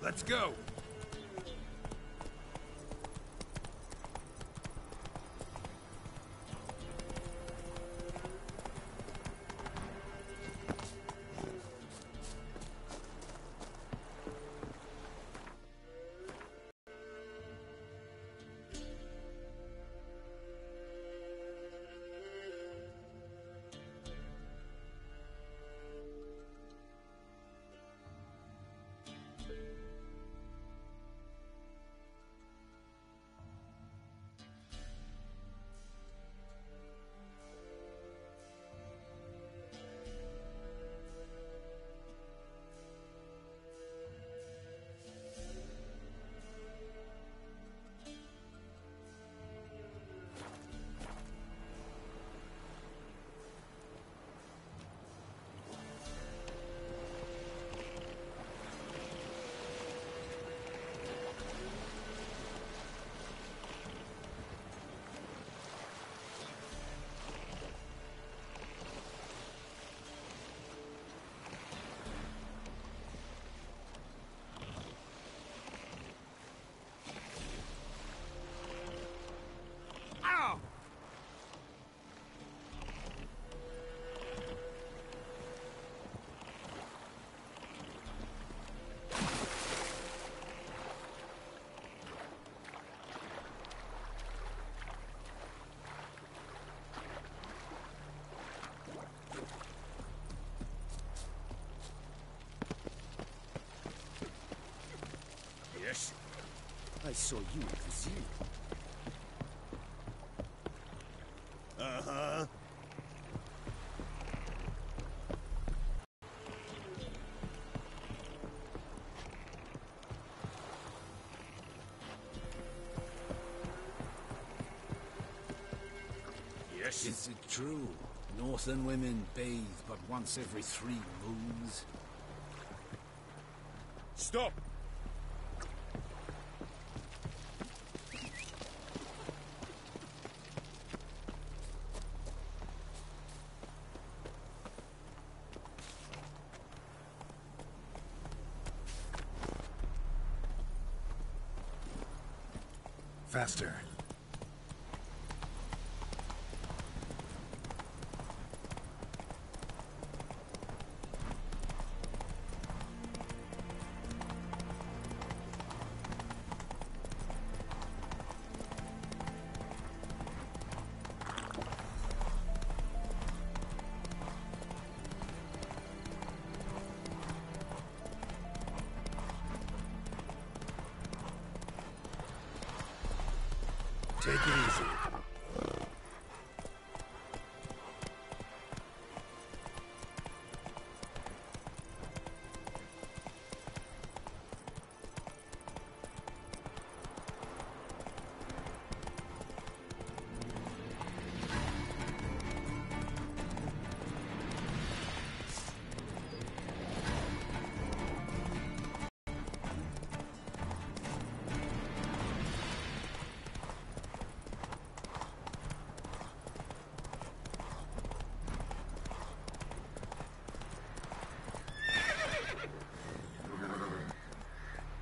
Let's go! Yes? I saw you at the zoo. Uh-huh. Yes? Is it true? Northern women bathe but once every 3 moons? Stop! Faster. Take it easy.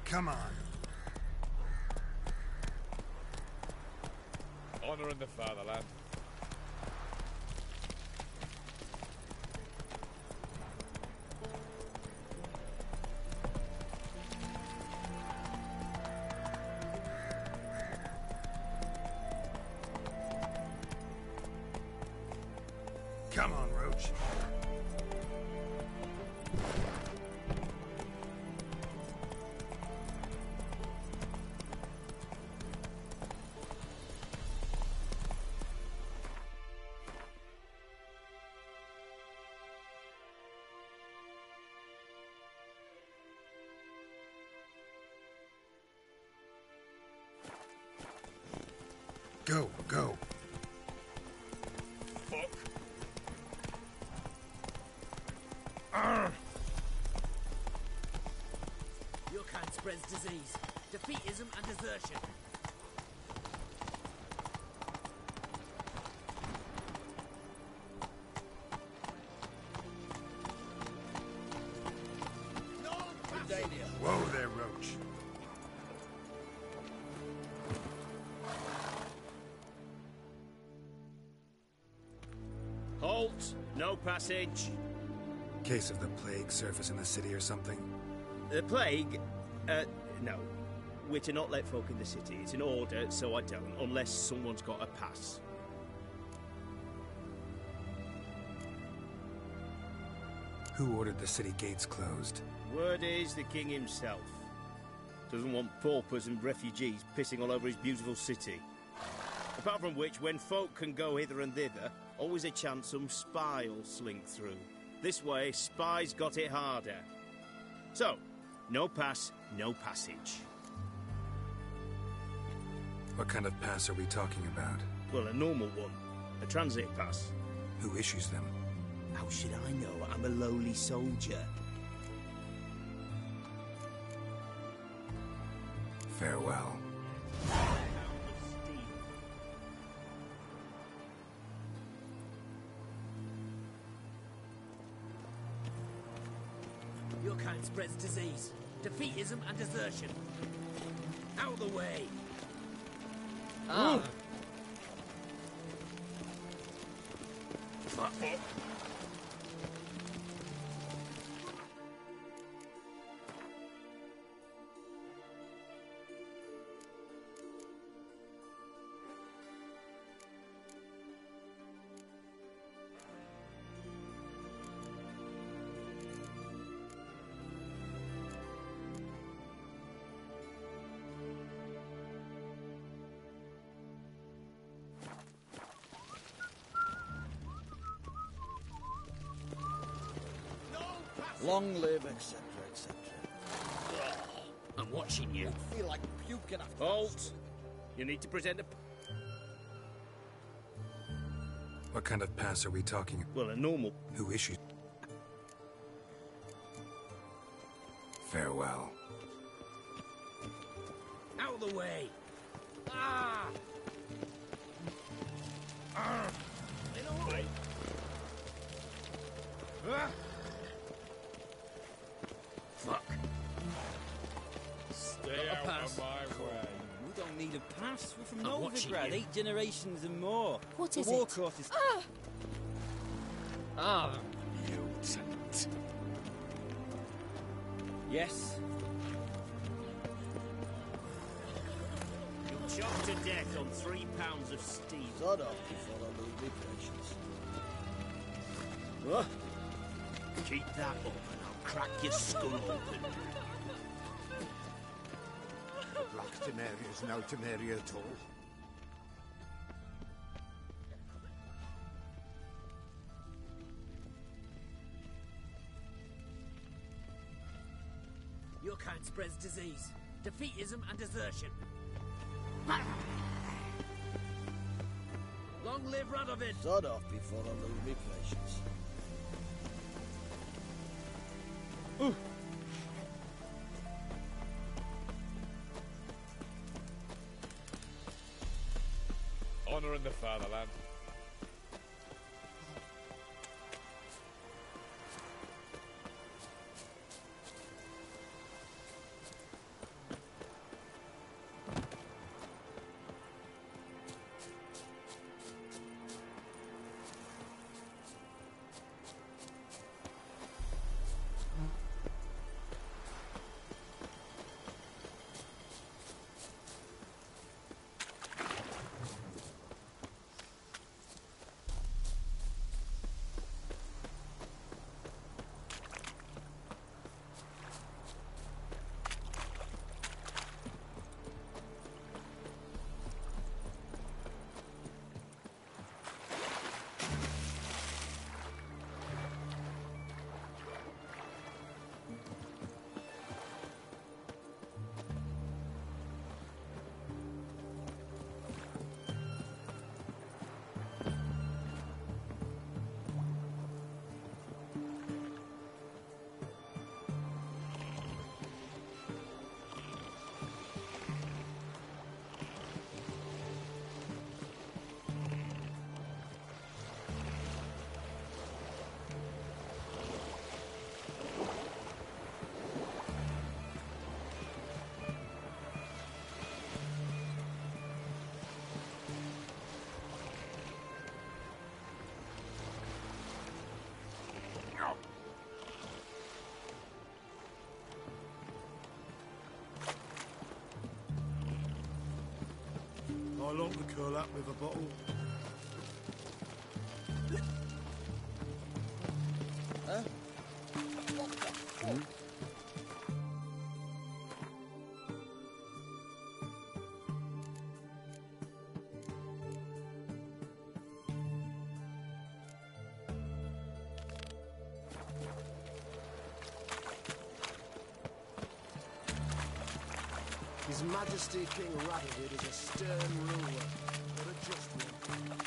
Come on. Honor in the fatherland. Come on, Roach. Go, go. Fuck. Your kind spreads disease, defeatism and desertion. Whoa there, Roach. Halt! No passage. Case of the plague surface in the city or something? The plague? No. We're to not let folk in the city. It's an order, so I don't, unless someone's got a pass. Who ordered the city gates closed? Word is the king himself. Doesn't want paupers and refugees pissing all over his beautiful city. Apart from which, when folk can go hither and thither, always a chance some spy will slink through. This way, spies got it harder. So, no pass, no passage. What kind of pass are we talking about? Well, a normal one. A transit pass. Who issues them? How should I know? I'm a lowly soldier. Farewell. Your kind spreads disease, defeatism, and desertion. Out of the way! Long live, etc., etc. I'm watching you. I feel like puking after Halt! You need to present a... What kind of pass are we talking? Well, a normal... Who issued? Farewell. Out of the way! Ah! In a hurry! Fuck! Stay Got a out pass. of my way. We don't need a pass. We're from I'm watching Novigrad, you. 8 generations and more. What is the war it? course is... Mutant. Yes. You'll choke to death on 3 pounds of steel. Sod off before I lose my patience. Keep that up and I'll crack your skull open. Black Temeria is no Temeria at all. Your kind spreads disease, defeatism, and desertion. Long live Radovid! Sod off before I lose my patience. Honor in the fatherland. I like to curl up with a bottle. Huh? What the fuck? His Majesty King Radahid is a stern ruler, but a just one.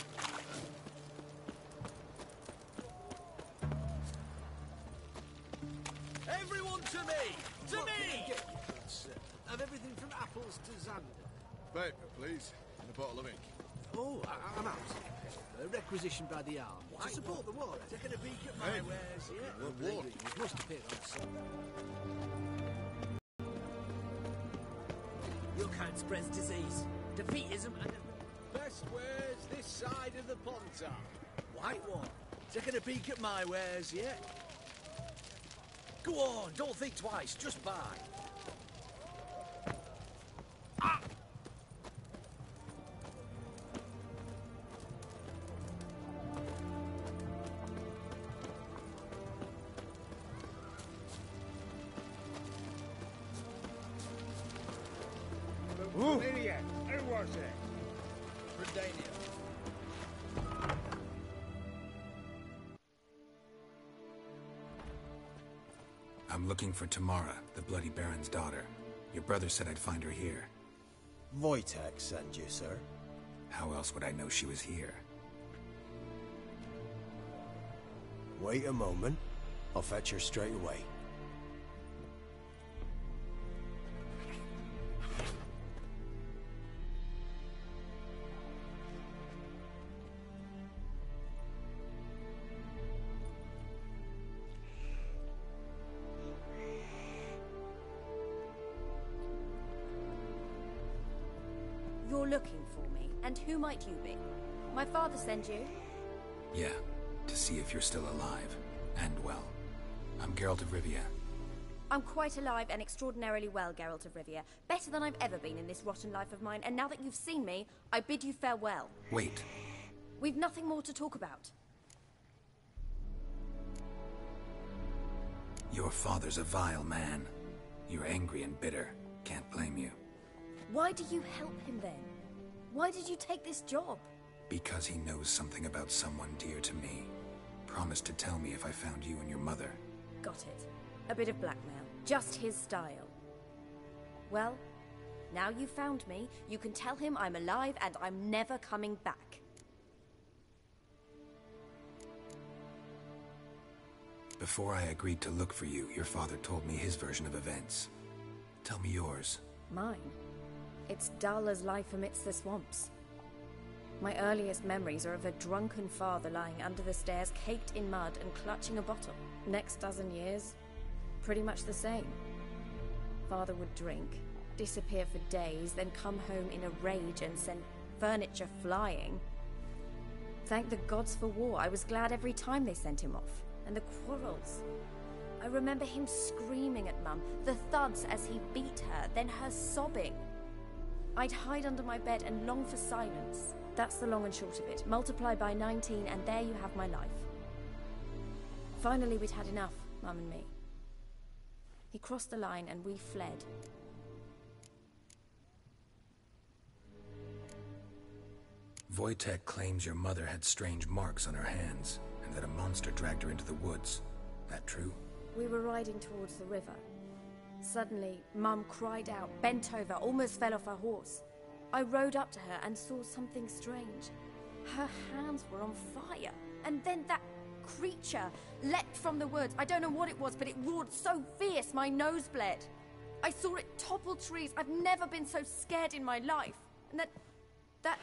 Everyone to me! To What can I me! get you, good sir? Have everything from apples to xander. Paper, please. And a bottle of ink. Oh, I'm out. Requisitioned by the army. To support the war. Taking a peek at my Hey. wares, yeah? What war? You must appear on some. Your kind spreads disease, defeatism, and Best wares this side of the Pontar. white one. Taking a peek at my wares, yeah? Go on, don't think twice, just buy. Temeria, who was it? Redania. I'm looking for Tamara, the Bloody Baron's daughter. Your brother said I'd find her here. Wojtek sent you, sir. How else would I know she was here? Wait a moment. I'll fetch her straight away. You're looking for me, and who might you be? My father sent you? Yeah, to see if you're still alive. And well. I'm Geralt of Rivia. I'm quite alive and extraordinarily well, Geralt of Rivia. Better than I've ever been in this rotten life of mine, and now that you've seen me, I bid you farewell. Wait. We've nothing more to talk about. Your father's a vile man. You're angry and bitter. Can't blame you. Why do you help him then? Why did you take this job? Because he knows something about someone dear to me. Promised to tell me if I found you and your mother. Got it. A bit of blackmail. Just his style. Well, now you've found me, you can tell him I'm alive and I'm never coming back. Before I agreed to look for you, your father told me his version of events. Tell me yours. Mine? It's dull as life amidst the swamps. My earliest memories are of a drunken father lying under the stairs, caked in mud and clutching a bottle. Next dozen years, pretty much the same. Father would drink, disappear for days, then come home in a rage and send furniture flying. Thank the gods for war. I was glad every time they sent him off. And the quarrels. I remember him screaming at Mum, the thuds as he beat her, then her sobbing. I'd hide under my bed and long for silence. That's the long and short of it. Multiply by 19 and there you have my life. Finally we'd had enough, Mum and me. He crossed the line and we fled. Wojtek claims your mother had strange marks on her hands, and that a monster dragged her into the woods. That true? We were riding towards the river. Suddenly, Mum cried out, bent over, almost fell off her horse. I rode up to her and saw something strange. Her hands were on fire. And then that creature leapt from the woods. I don't know what it was, but it roared so fierce my nose bled. I saw it topple trees. I've never been so scared in my life. And that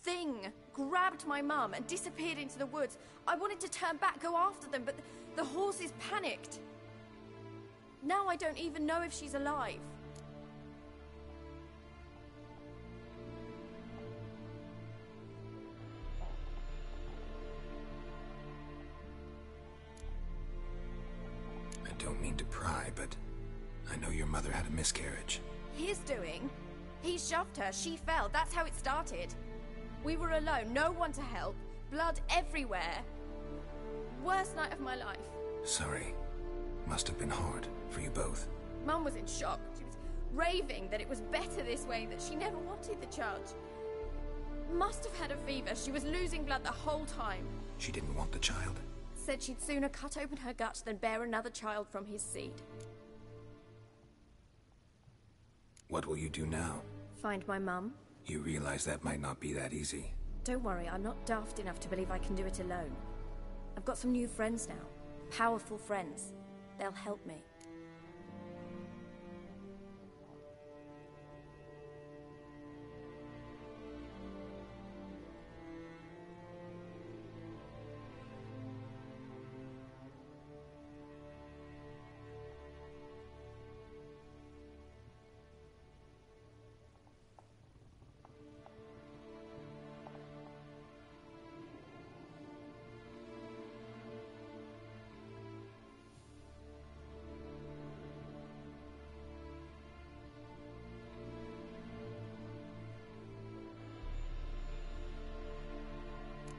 thing grabbed my mum and disappeared into the woods. I wanted to turn back, go after them, but the horses panicked. Now I don't even know if she's alive. I don't mean to pry, but I know your mother had a miscarriage. His doing? He shoved her, she fell, that's how it started. We were alone, no one to help, blood everywhere. Worst night of my life. Sorry. Must have been hard for you both. Mum was in shock. She was raving that it was better this way, that she never wanted the charge. Must have had a fever. She was losing blood the whole time. She didn't want the child? Said she'd sooner cut open her gut than bear another child from his seed. What will you do now? Find my mum. You realize that might not be that easy. Don't worry, I'm not daft enough to believe I can do it alone. I've got some new friends now. Powerful friends. They'll help me.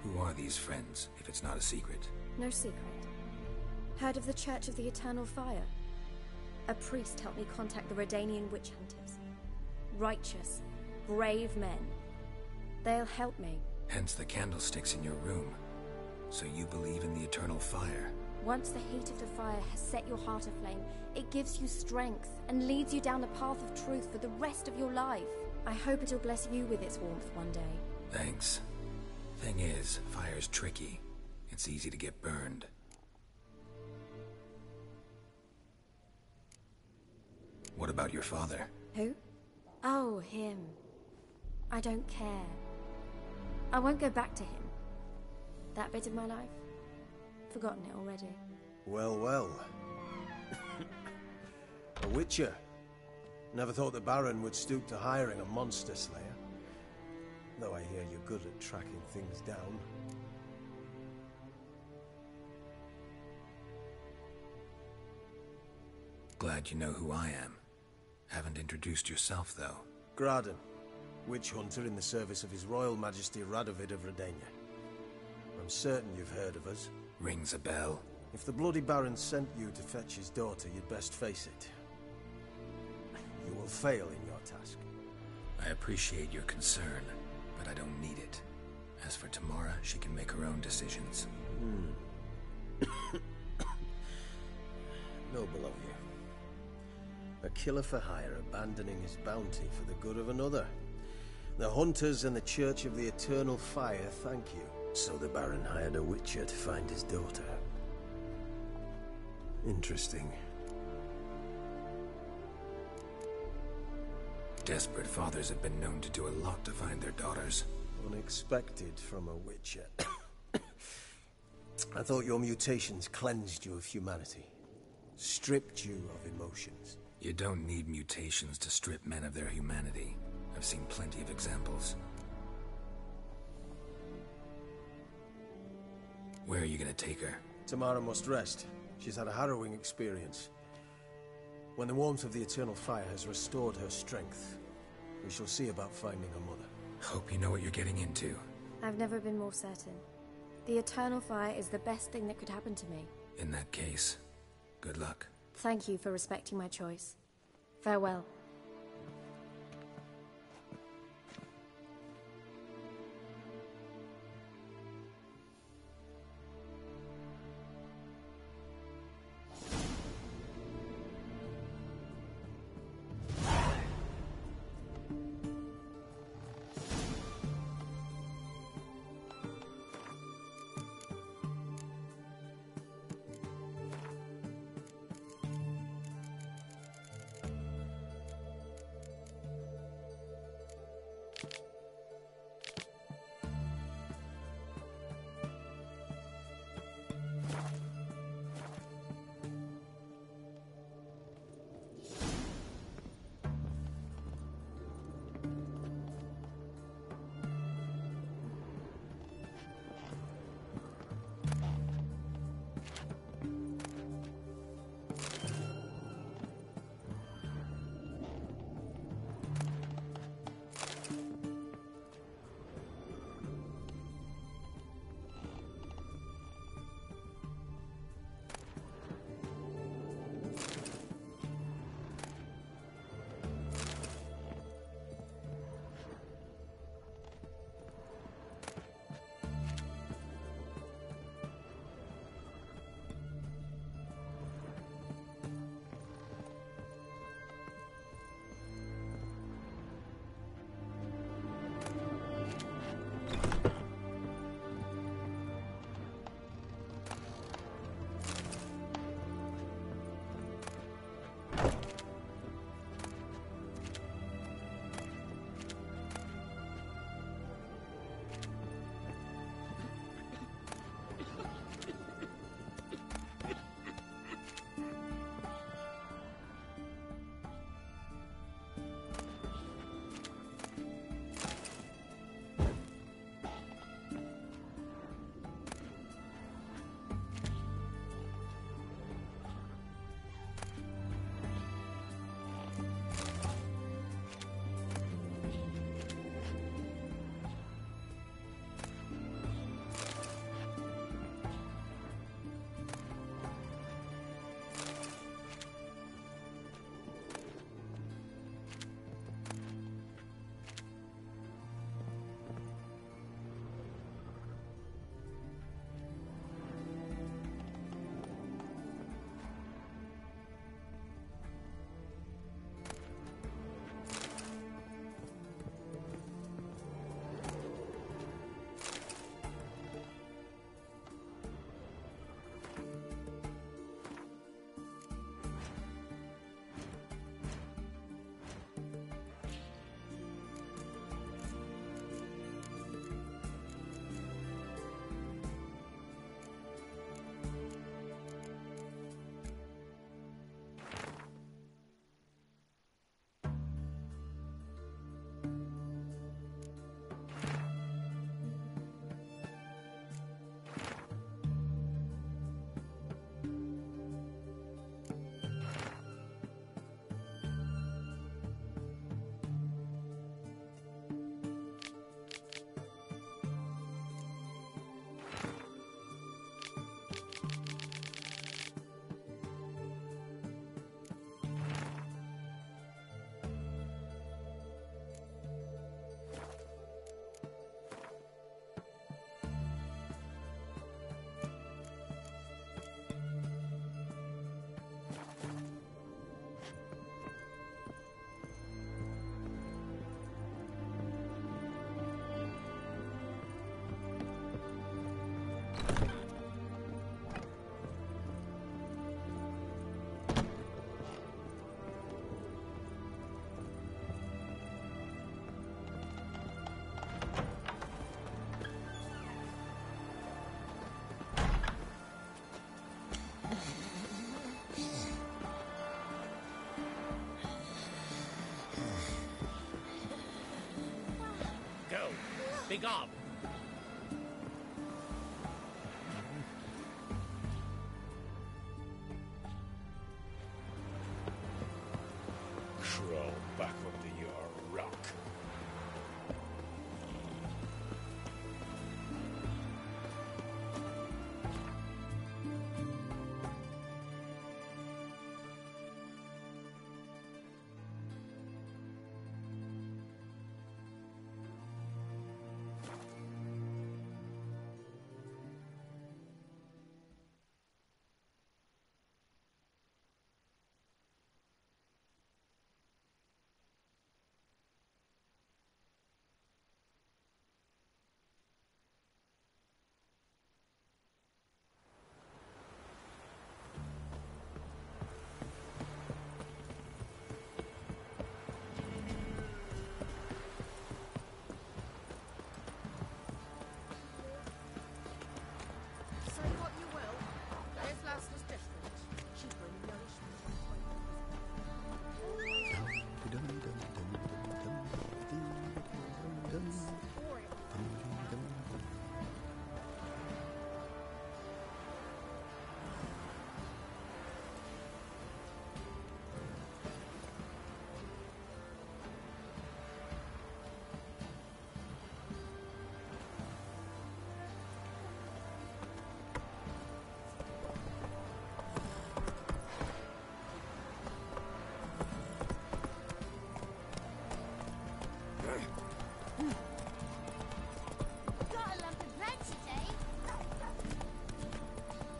Who are these friends, if it's not a secret? No secret. Heard of the Church of the Eternal Fire? A priest helped me contact the Redanian witch hunters. Righteous, brave men. They'll help me. Hence the candlesticks in your room. So you believe in the eternal fire? Once the heat of the fire has set your heart aflame, it gives you strength and leads you down the path of truth for the rest of your life. I hope it'll bless you with its warmth one day. Thanks. Thing is, fire's tricky. It's easy to get burned. What about your father? Who? Oh, him. I don't care. I won't go back to him. That bit of my life? Forgotten it already. Well, well. A witcher. Never thought the Baron would stoop to hiring a monster slayer. Though I hear you're good at tracking things down. Glad you know who I am. Haven't introduced yourself, though. Graden, witch hunter in the service of His Royal Majesty Radovid of Redania. I'm certain you've heard of us. Rings a bell. If the Bloody Baron sent you to fetch his daughter, you'd best face it. You will fail in your task. I appreciate your concern, but I don't need it. As for Tamara, she can make her own decisions. Noble of you. A killer for hire abandoning his bounty for the good of another. The hunters and the Church of the Eternal Fire thank you. So the Baron hired a witcher to find his daughter. Interesting. Desperate fathers have been known to do a lot to find their daughters. Unexpected from a witcher. I thought your mutations cleansed you of humanity. Stripped you of emotions. You don't need mutations to strip men of their humanity. I've seen plenty of examples. Where are you gonna take her? Tamara must rest. She's had a harrowing experience. When the warmth of the Eternal Fire has restored her strength, we shall see about finding her mother. Hope you know what you're getting into. I've never been more certain. The Eternal Fire is the best thing that could happen to me. In that case, good luck. Thank you for respecting my choice. Farewell. Begone! Crawl back under your rock. Say what you will, this lass was different. She'd bring nourishment Got a lump of bread today.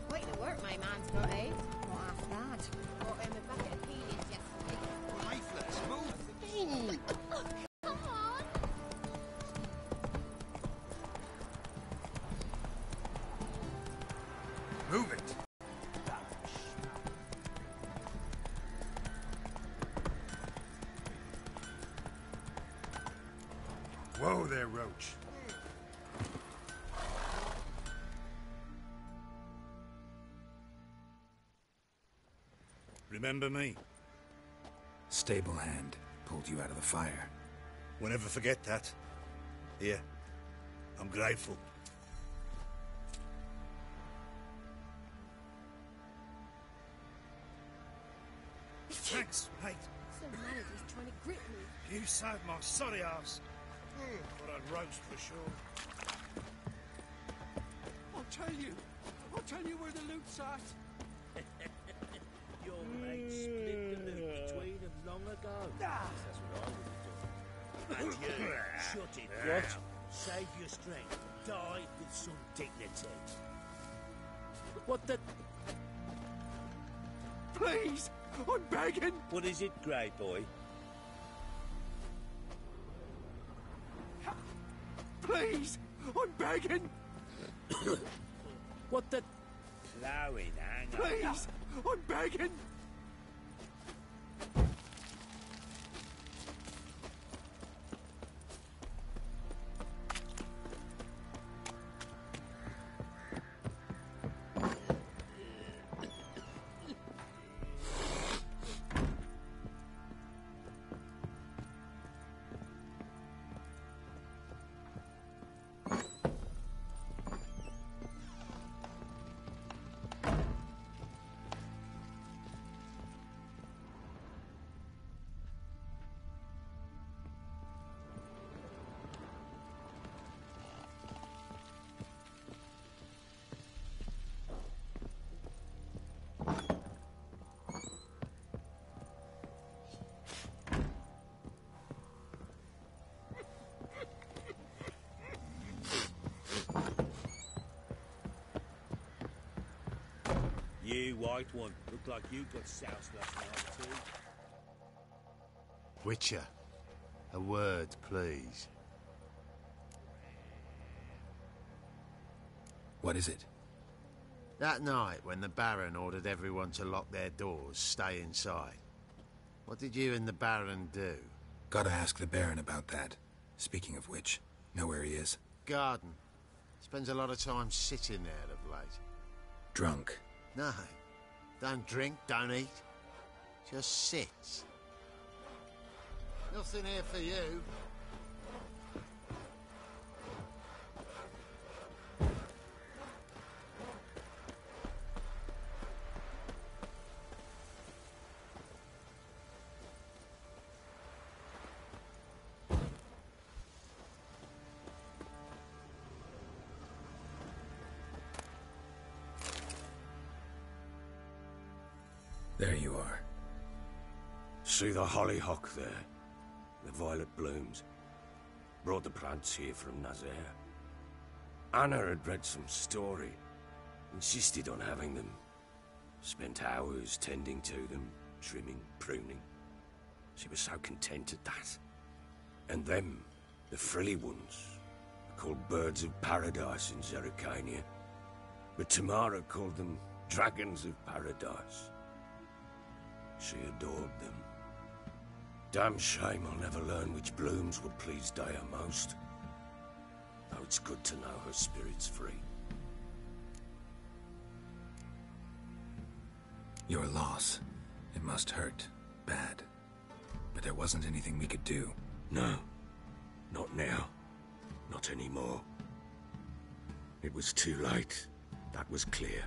Quite the work my man's got, eh? Not half bad. Bought him a bucket of peelings yesterday. Lifeless, move! Come on. Move it! Whoa there, Roach. Remember me? Stable hand pulled you out of the fire. We'll never forget that. Here, I'm grateful. Thanks, mate. Some malady's trying to grip me. You saved my sorry ass. But I'd roast for sure. I'll tell you where the loot's at. Your mate split the loot between them long ago. That's what I would have done. And you, shut it down. What? Save your strength. Die with some dignity. What the... Please, I'm begging. What is it, Grey Boy? Please, I'm begging. What the... Ploughing, hang on. Please, I'm begging. You white one. Look like you got soused last night too. Witcher, a word, please. What is it? That night when the Baron ordered everyone to lock their doors, stay inside. What did you and the Baron do? Gotta ask the Baron about that. Speaking of which, know where he is? Garden. Spends a lot of time sitting there of late. Drunk. No. Don't drink, don't eat. Just sits. Nothing here for you. There you are. See the hollyhock there? The violet blooms. Brought the plants here from Nazaire. Anna had read some story. Insisted on having them. Spent hours tending to them, trimming, pruning. She was so content at that. And them, the frilly ones, are called birds of paradise in Zerrikania. But Tamara called them dragons of paradise. She adored them. Damn shame I'll never learn which blooms would please Dea most. Though it's good to know her spirit's free. Your loss. It must hurt. Bad. But there wasn't anything we could do. No. Not now. Not anymore. It was too late. That was clear.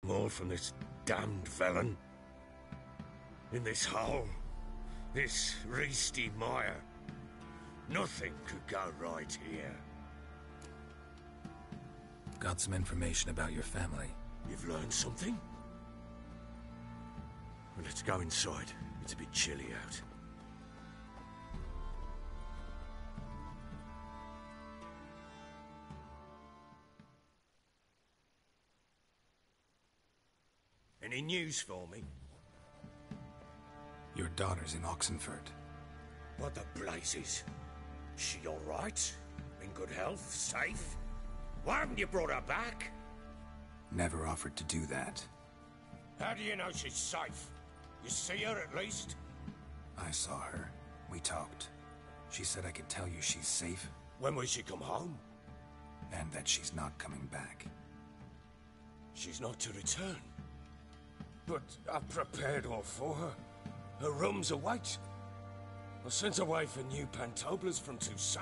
More from this damned felon. In this hole. This reesty mire. Nothing could go right here. Got some information about your family. You've learned something? Well, let's go inside. It's a bit chilly out. Any news for me? Your daughter's in Oxenford. What the blazes? She all right? In good health? Safe? Why haven't you brought her back? Never offered to do that. How do you know she's safe? You see her at least? I saw her. We talked. She said I could tell you she's safe. When will she come home? And that she's not coming back. She's not to return. But I've prepared all for her. Her rooms await. I sent away for new pantoblas from Toussaint.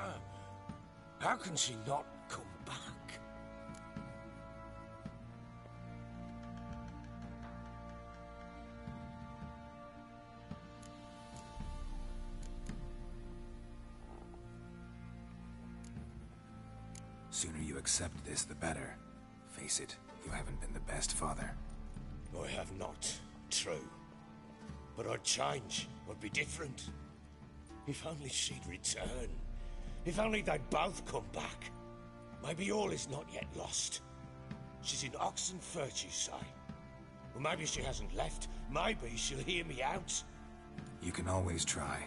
How can she not come back? Sooner you accept this, the better. Face it, you haven't been the best father. I have not. True. But I'd change. I'd be different. If only she'd return. If only they'd both come back. Maybe all is not yet lost. She's in Oxenfurt, you say? Well, maybe she hasn't left. Maybe she'll hear me out. You can always try.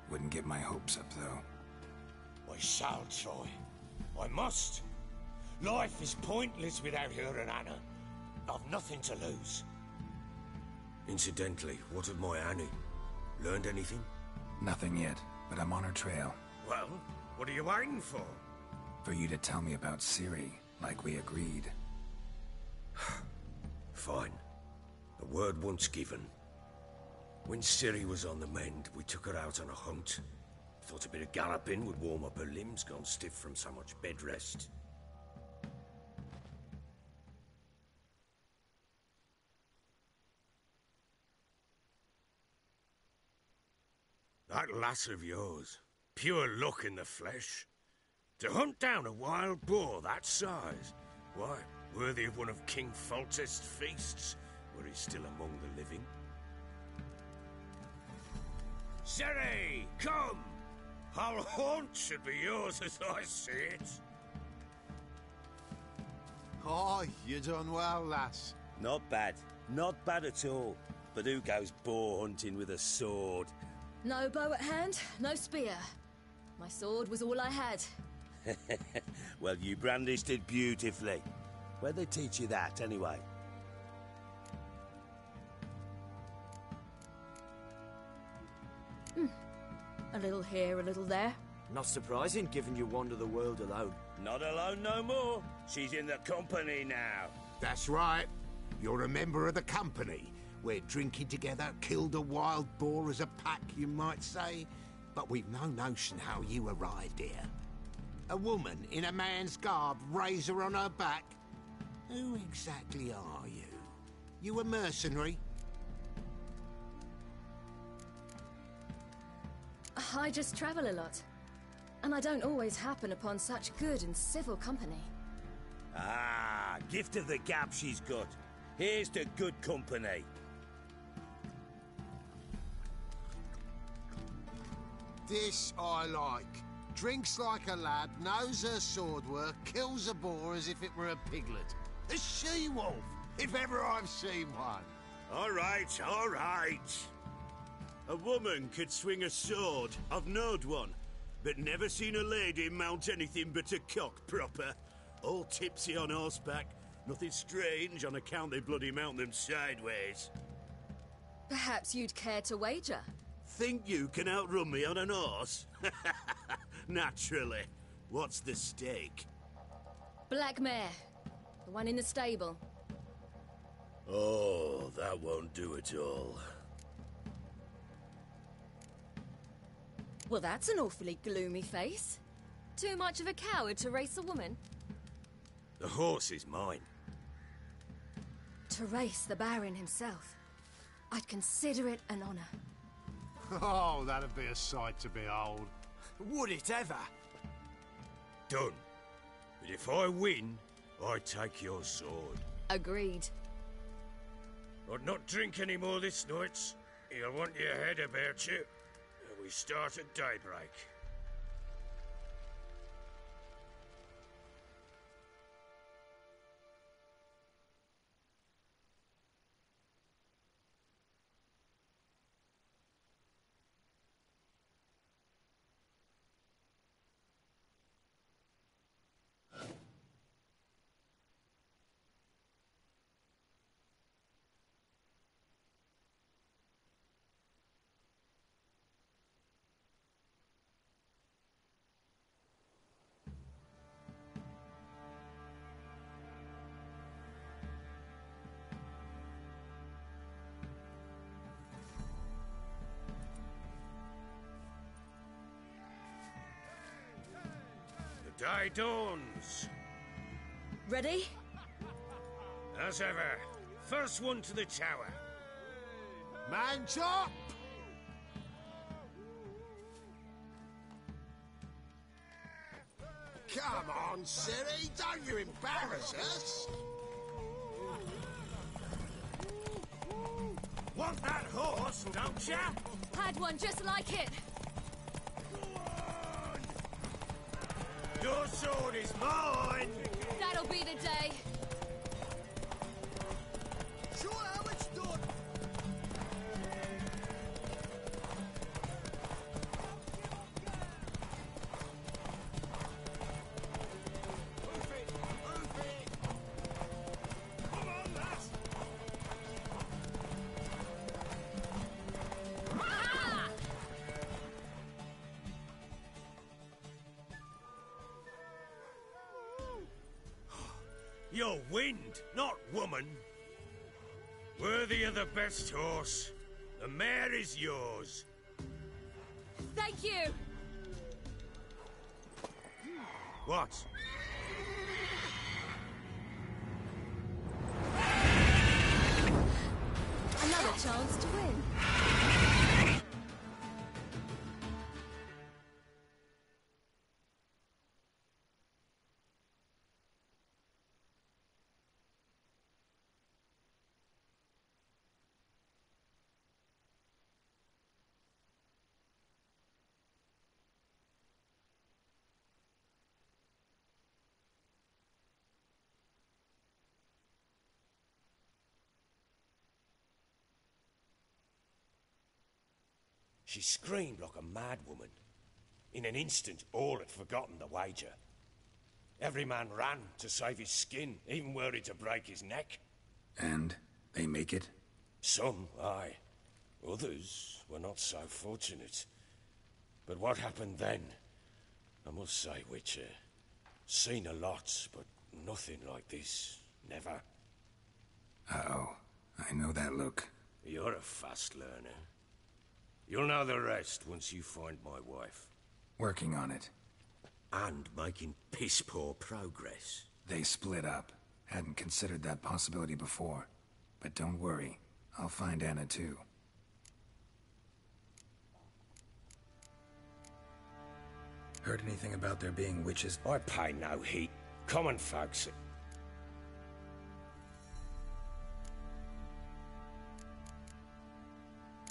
Wouldn't get my hopes up, though. I shall try. I must. Life is pointless without her and Anna. I've nothing to lose. Incidentally, what of my Annie? Learned anything? Nothing yet, but I'm on her trail. Well, what are you waiting for? For you to tell me about Ciri, like we agreed. Fine. A word once given. When Ciri was on the mend, we took her out on a hunt. Thought a bit of galloping would warm up her limbs, gone stiff from so much bed rest. That lass of yours, pure luck in the flesh. To hunt down a wild boar that size, why, worthy of one of King Foltest's feasts, were he still among the living. Ciri, come! Whole haunt should be yours as I see it. Oh, you done well, lass. Not bad. Not bad at all. But who goes boar hunting with a sword? No bow at hand, no spear. My sword was all I had. Well, you brandished it beautifully. Where'd they teach you that, anyway? A little here, a little there. Not surprising, given you wander the world alone. Not alone no more. She's in the company now. That's right. You're a member of the company. We're drinking together, killed a wild boar as a pack, you might say. But we've no notion how you arrived here. A woman in a man's garb, razor on her back. Who exactly are you? You a mercenary? I just travel a lot. And I don't always happen upon such good and civil company. Ah, gift of the gab she's got. Here's to good company. This I like. Drinks like a lad, knows her sword work, kills a boar as if it were a piglet. A she-wolf, if ever I've seen one. All right, all right. A woman could swing a sword. I've knowed one, but never seen a lady mount anything but a cock proper. All tipsy on horseback. Nothing strange on account they bloody mount them sideways. Perhaps you'd care to wager? Think you can outrun me on an horse? Naturally. What's the stake? Black mare. The one in the stable. Oh, that won't do it all. Well, that's an awfully gloomy face. Too much of a coward to race a woman? The horse is mine. To race the Baron himself. I'd consider it an honor. Oh, that'd be a sight to behold. Would it ever? Done. But if I win, I take your sword. Agreed. I'd not drink any more this night. You'll want your head about you. We start at daybreak. The day dawns. Ready? As ever, first one to the tower. Man chop! Come on, Siri, don't you embarrass us! Want that horse, don't ya? Had one just like it. Your sword is mine! That'll be the day. Show how it's done. Come on, lads! You're wind, not woman. Worthy of the best horse. The mare is yours. Thank you. What? Another chance to win. She screamed like a mad woman. In an instant, all had forgotten the wager. Every man ran to save his skin, even worried to break his neck. And they make it? Some, aye. Others were not so fortunate. But what happened then? I must say, Witcher, seen a lot, but nothing like this. Never. Uh-oh. I know that look. You're a fast learner. You'll know the rest once you find my wife. Working on it. And making piss-poor progress. They split up. Hadn't considered that possibility before. But don't worry. I'll find Anna too. Heard anything about there being witches? I pay no heed. Common folks.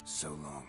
So long.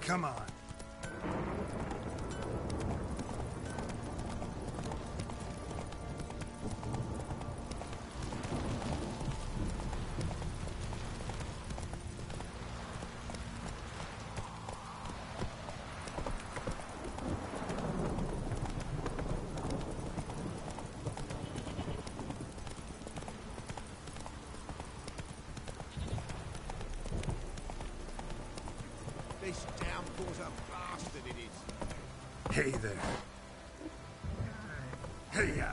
Come on. This downpour's a bastard, it is. Hey there. Hey-ya.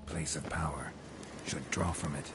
Place of power. Should draw from it.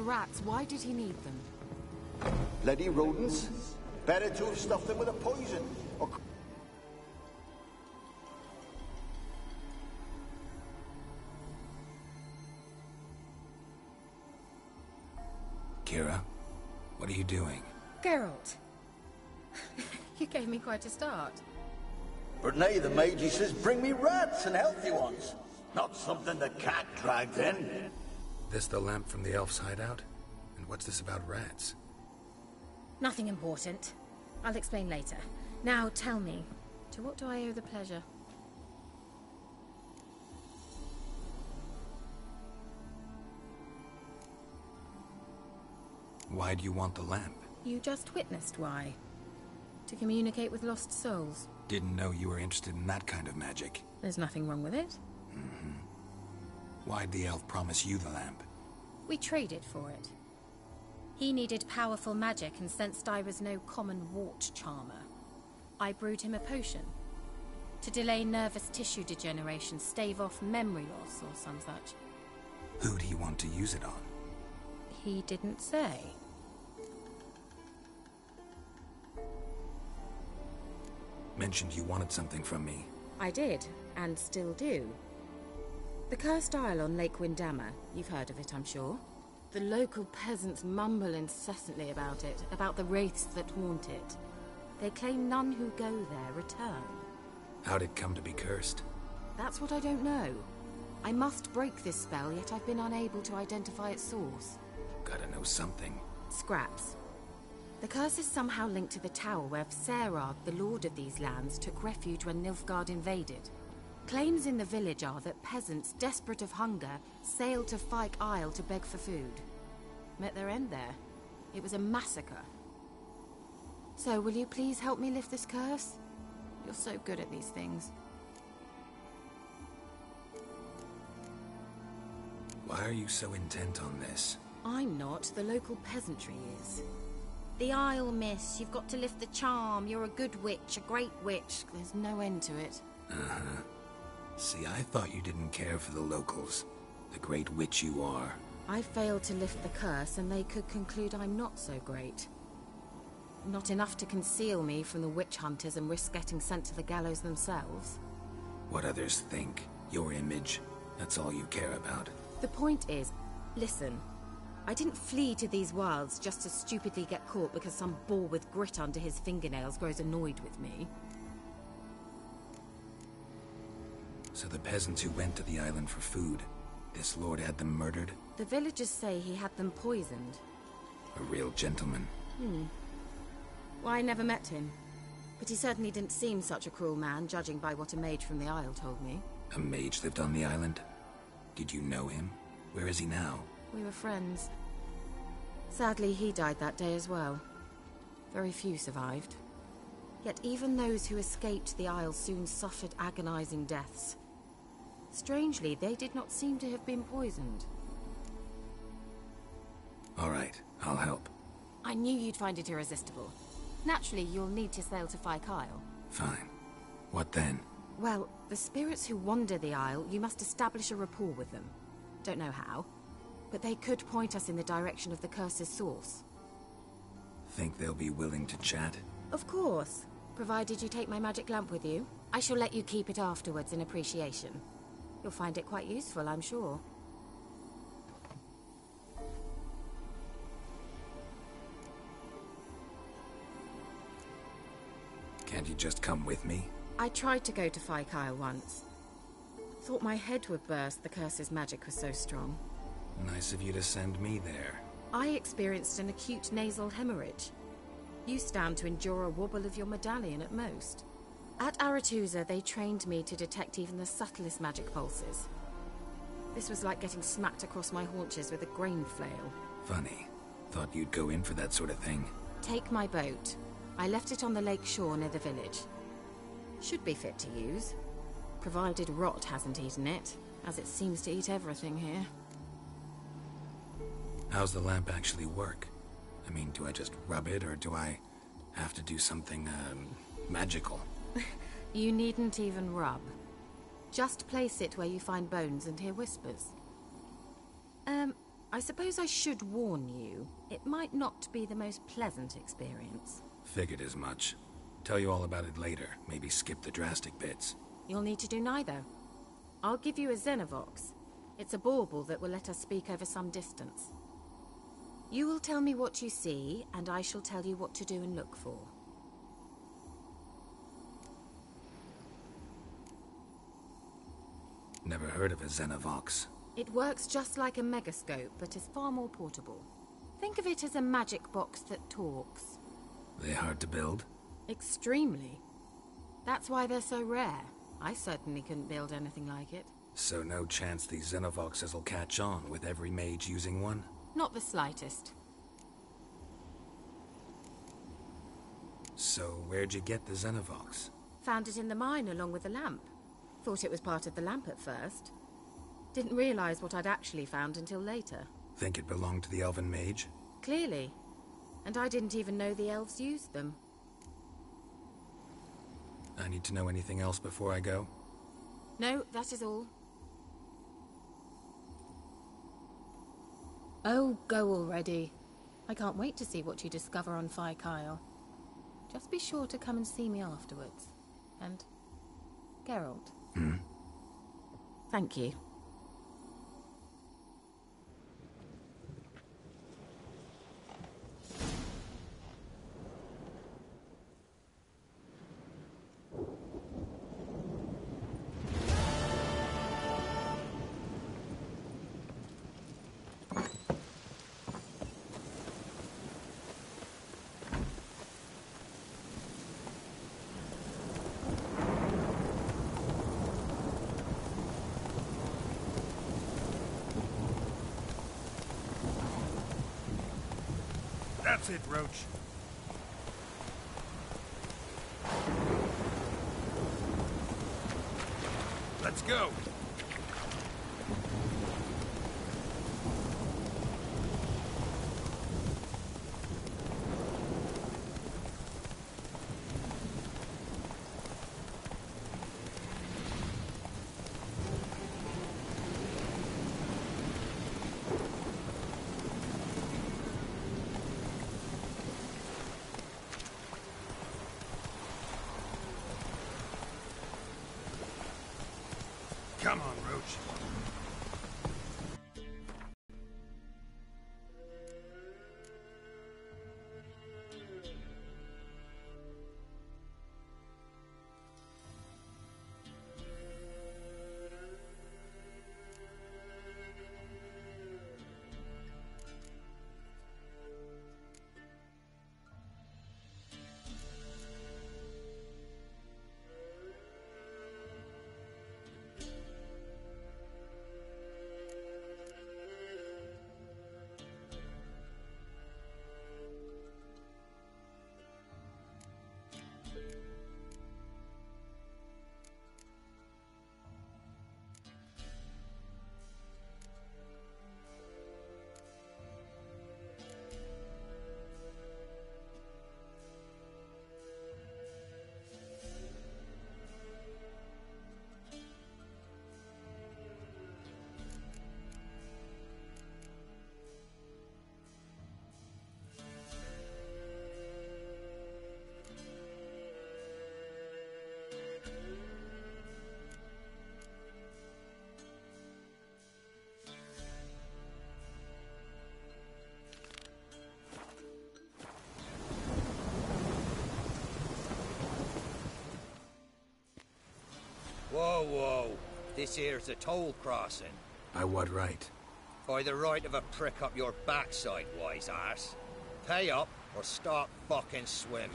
rats, why did he need them? Bloody rodents. Better to have stuffed them with a poison. Or... Kira, what are you doing? Geralt. You gave me quite a start. But nay, the mage says, bring me rats and healthy ones. Not something the cat dragged in. This the lamp from the elf's hideout? And what's this about rats? Nothing important. I'll explain later. Now tell me, to what do I owe the pleasure? Why do you want the lamp? You just witnessed why. To communicate with lost souls. Didn't know you were interested in that kind of magic. There's nothing wrong with it. Why'd the elf promise you the lamp? We traded for it. He needed powerful magic and sensed I was no common wart charmer. I brewed him a potion. To delay nervous tissue degeneration, stave off memory loss or some such. Who'd he want to use it on? He didn't say. Mentioned you wanted something from me. I did, and still do. The cursed isle on Lake Windammer, you've heard of it, I'm sure. The local peasants mumble incessantly about it, about the wraiths that haunt it. They claim none who go there return. How'd it come to be cursed? That's what I don't know. I must break this spell, yet I've been unable to identify its source. Gotta know something. Scraps. The curse is somehow linked to the tower where Serad, the lord of these lands, took refuge when Nilfgaard invaded. Claims in the village are that peasants, desperate of hunger, sailed to Fyke Isle to beg for food. Met their end there. It was a massacre. So, will you please help me lift this curse? You're so good at these things. Why are you so intent on this? I'm not. The local peasantry is. The Isle, miss. You've got to lift the charm. You're a good witch, a great witch. There's no end to it. Uh-huh. See, I thought you didn't care for the locals. The great witch you are. I failed to lift the curse, and they could conclude I'm not so great. Not enough to conceal me from the witch hunters and risk getting sent to the gallows themselves. What others think, your image, that's all you care about. The point is, listen, I didn't flee to these wilds just to stupidly get caught because some boar with grit under his fingernails grows annoyed with me. So the peasants who went to the island for food, this lord had them murdered? The villagers say he had them poisoned. A real gentleman. Well, I never met him. But he certainly didn't seem such a cruel man, judging by what a mage from the Isle told me. A mage lived on the island? Did you know him? Where is he now? We were friends. Sadly, he died that day as well. Very few survived. Yet even those who escaped the Isle soon suffered agonizing deaths. Strangely, they did not seem to have been poisoned. All right, I'll help. I knew you'd find it irresistible. Naturally, you'll need to sail to Fyke Isle. Fine. What then? Well, the spirits who wander the Isle, you must establish a rapport with them. Don't know how, but they could point us in the direction of the curse's source. Think they'll be willing to chat? Of course, provided you take my magic lamp with you. I shall let you keep it afterwards in appreciation. You'll find it quite useful, I'm sure. Can't you just come with me? I tried to go to Fyke Isle once. Thought my head would burst, the curse's magic was so strong. Nice of you to send me there. I experienced an acute nasal hemorrhage. You stand to endure a wobble of your medallion at most. At Aretusa, they trained me to detect even the subtlest magic pulses. This was like getting smacked across my haunches with a grain flail. Funny. Thought you'd go in for that sort of thing. Take my boat. I left it on the lake shore near the village. Should be fit to use. Provided rot hasn't eaten it, as it seems to eat everything here. How's the lamp actually work? I mean, do I just rub it, or do I have to do something, magical? You needn't even rub. Just place it where you find bones and hear whispers. I suppose I should warn you. It might not be the most pleasant experience. Figured as much. Tell you all about it later. Maybe skip the drastic bits. You'll need to do neither. I'll give you a Xenovox. It's a bauble that will let us speak over some distance. You will tell me what you see, and I shall tell you what to do and look for. Never heard of a Xenovox. It works just like a megascope, but is far more portable. Think of it as a magic box that talks. They hard to build? Extremely. That's why they're so rare. I certainly couldn't build anything like it. So no chance these Xenovoxes will catch on with every mage using one? Not the slightest. So where'd you get the Xenovox? Found it in the mine along with the lamp. Thought it was part of the lamp at first. Didn't realize what I'd actually found until later. Think it belonged to the elven mage? Clearly. And I didn't even know the elves used them. I need to know anything else before I go? No, that is all. Oh, go already. I can't wait to see what you discover on Phi Kyle. Just be sure to come and see me afterwards. And Geralt. Thank you. That's it, Roach. Let's go. Come on, Roach. Whoa, whoa. This here's a toll crossing. By what right? By the right of a prick up your backside, wise arse. Pay up or stop fucking swimming.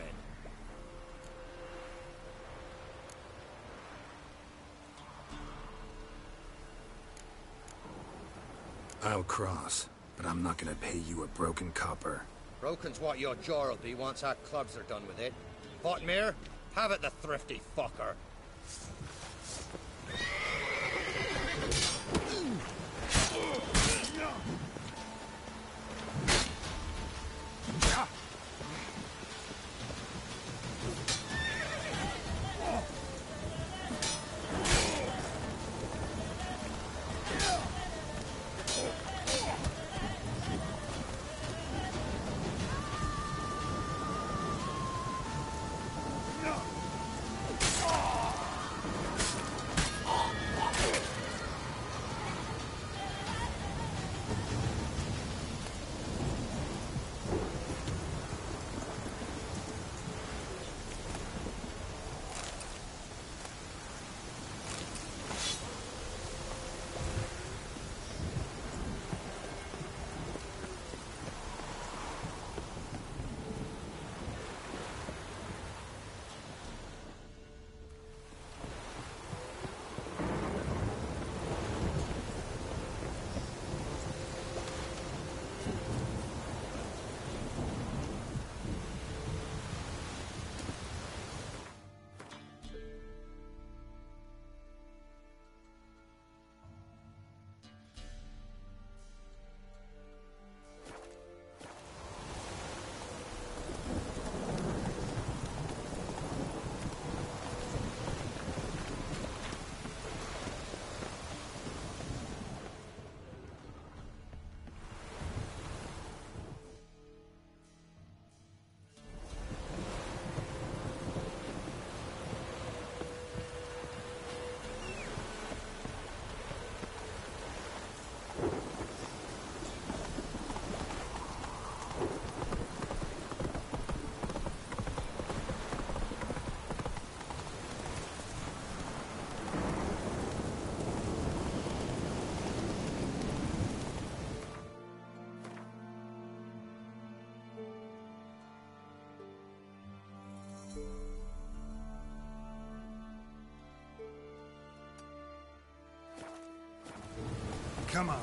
I'll cross, but I'm not gonna pay you a broken copper. Broken's what your jaw'll be once our clubs are done with it. Potmere, have it, the thrifty fucker. Come on.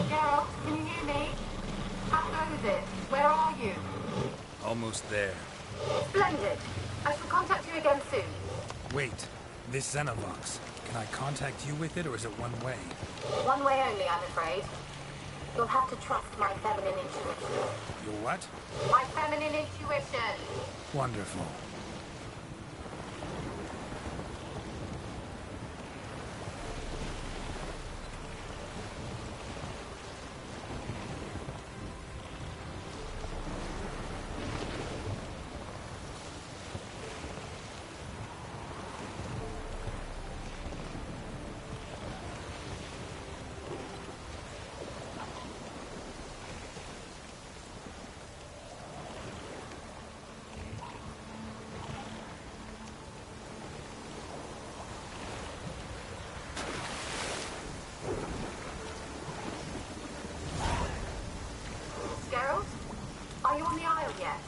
Geralt, can you hear me? How goes it? Where are you? Almost there. Splendid. I shall contact you again soon. Wait, this Xenovox. Can I contact you with it, or is it one way? One way only, I'm afraid. You'll have to trust my feminine intuition. Your what? My feminine intuition! Wonderful. Geralt? Are you on the Isle yet?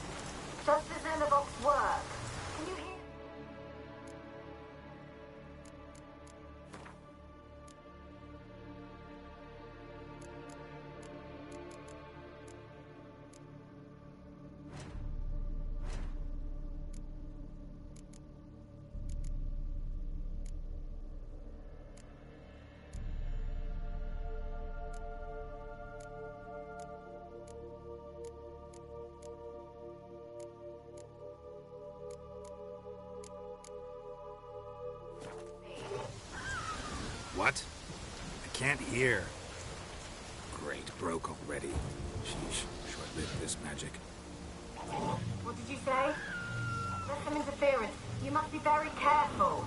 Does the Xenovox work? Can you hear? What? I can't hear. Great, broke already. Sheesh, short-lived this magic. What did you say? There's some interference. You must be very careful.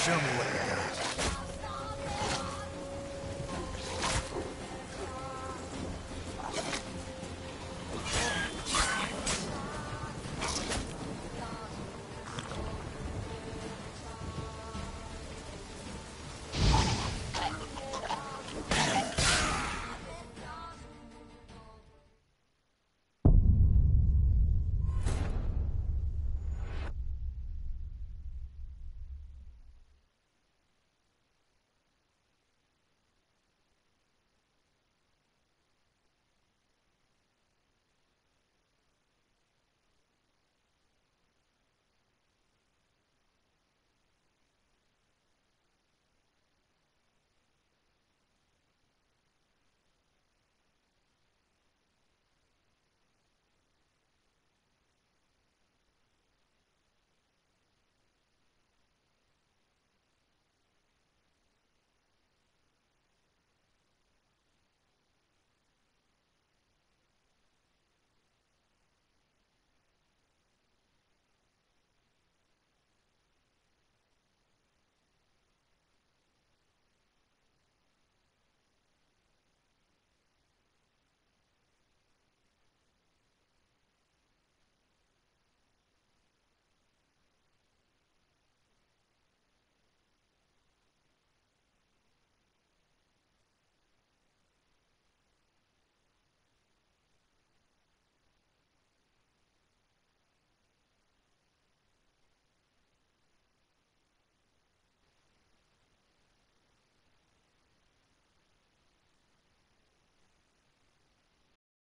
Show me what you got.